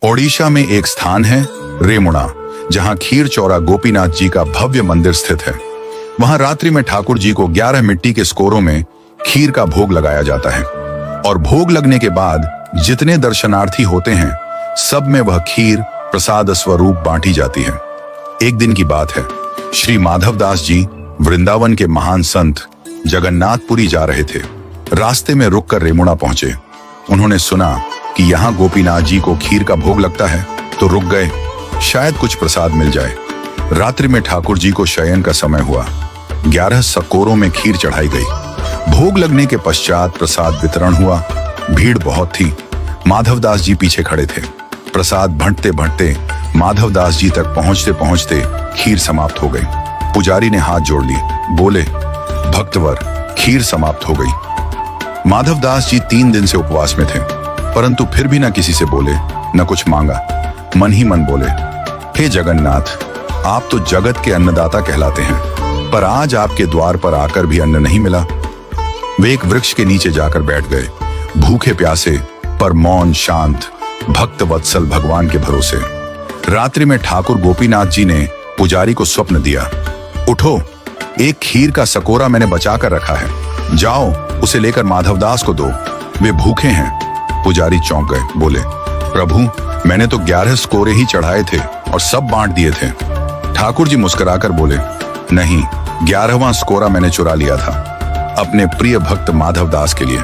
ओडिशा में एक स्थान है रेमुणा, जहां खीर चौरा गोपीनाथ जी का भव्य मंदिर स्थित है। वहां रात्रि में ठाकुर जी को 11 मिट्टी के स्कोरों में खीर का भोग लगाया जाता है और भोग लगने के बाद जितने दर्शनार्थी होते हैं सब में वह खीर प्रसाद स्वरूप बांटी जाती है। एक दिन की बात है, श्री माधवदास जी वृंदावन के महान संत जगन्नाथपुरी जा रहे थे। रास्ते में रुककर रेमुणा पहुंचे। उन्होंने सुना कि यहाँ गोपीनाथ जी को खीर का भोग लगता है, तो रुक गए, शायद कुछ प्रसाद मिल जाए। रात्रि में ठाकुर जी को शयन का समय हुआ। 11 सकोरों में खीर चढ़ाई गई। भोग लगने के पश्चात प्रसाद वितरण हुआ। भीड़ बहुत थी। माधवदास जी पीछे खड़े थे। प्रसाद भंटते भंटते माधवदास जी तक पहुंचते पहुंचते खीर समाप्त हो गई। पुजारी ने हाथ जोड़ ली, बोले, भक्तवर, खीर समाप्त हो गई। माधवदास जी 3 दिन से उपवास में थे, परंतु फिर भी न किसी से बोले, न कुछ मांगा। मन ही मन बोले, हे जगन्नाथ, आप तो जगत के अन्नदाता कहलाते हैं, पर आज आपके द्वार पर आकर भी अन्न नहीं मिला। वे एक वृक्ष के नीचे जाकर बैठ गए, भूखे प्यासे पर मौन शांत भक्त वत्सल भगवान के भरोसे। रात्रि में ठाकुर गोपीनाथ जी ने पुजारी को स्वप्न दिया, उठो, एक खीर का सकोरा मैंने बचा कर रखा है, जाओ उसे लेकर माधवदास को दो, वे भूखे हैं। पुजारी चौंक गए, बोले, प्रभु, मैंने तो 11 स्कोरे ही चढ़ाए थे और सब बांट दिए थे। ठाकुर जी मुस्कुराकर बोले, नहीं, 11वां स्कोरा मैंने चुरा लिया था, अपने प्रिय भक्त माधवदास के लिए।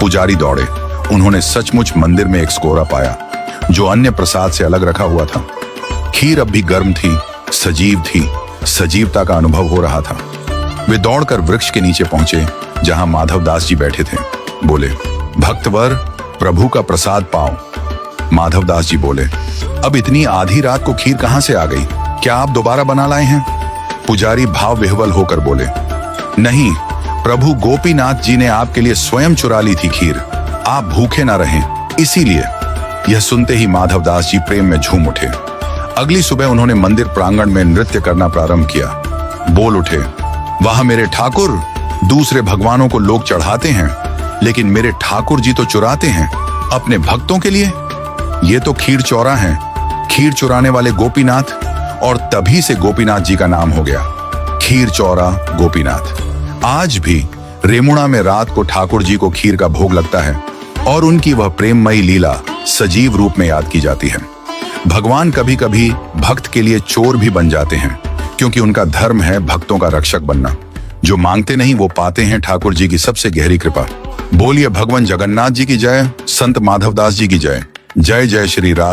पुजारी दौड़े। उन्होंने सचमुच मंदिर में एक स्कोरा पाया, जो अन्य प्रसाद से अलग रखा हुआ था। खीर अब भी गर्म थी, सजीव थी, सजीवता का अनुभव हो रहा था। वे दौड़कर वृक्ष के नीचे पहुंचे, जहां माधवदास जी बैठे थे। बोले, भक्तवर, प्रभु का प्रसाद पाओ। माधवदास जी बोले, अब इतनी आधी रात को खीर कहां से आ गई? क्या आप दोबारा बना लाए हैं? पुजारी भाव विह्वल होकर बोले, नहीं, प्रभु गोपीनाथ जी ने आपके लिए स्वयं चुरा ली थी खीर, आप भूखे ना रहें, इसीलिए। यह सुनते ही माधवदास जी प्रेम में झूम उठे। अगली सुबह उन्होंने मंदिर प्रांगण में नृत्य करना प्रारंभ किया। बोल उठे, वाह मेरे ठाकुर, दूसरे भगवानों को लोग चढ़ाते हैं, लेकिन मेरे ठाकुर जी तो चुराते हैं अपने भक्तों के लिए। ये तो खीर चौरा है, खीर चुराने वाले गोपीनाथ, और तभी से गोपीनाथ जी का नाम हो गया, खीर चौरा गोपीनाथ। आज भी रेमुणा में रात को ठाकुर जी को खीर का भोग लगता है और उनकी वह प्रेममयी लीला सजीव रूप में याद की जाती है। भगवान कभी कभी भक्त के लिए चोर भी बन जाते हैं, क्योंकि उनका धर्म है भक्तों का रक्षक बनना। जो मांगते नहीं वो पाते हैं, ठाकुर जी की सबसे गहरी कृपा। बोलिए भगवान जगन्नाथ जी की जय, संत माधवदास जी की जय। जय जय श्री राधा।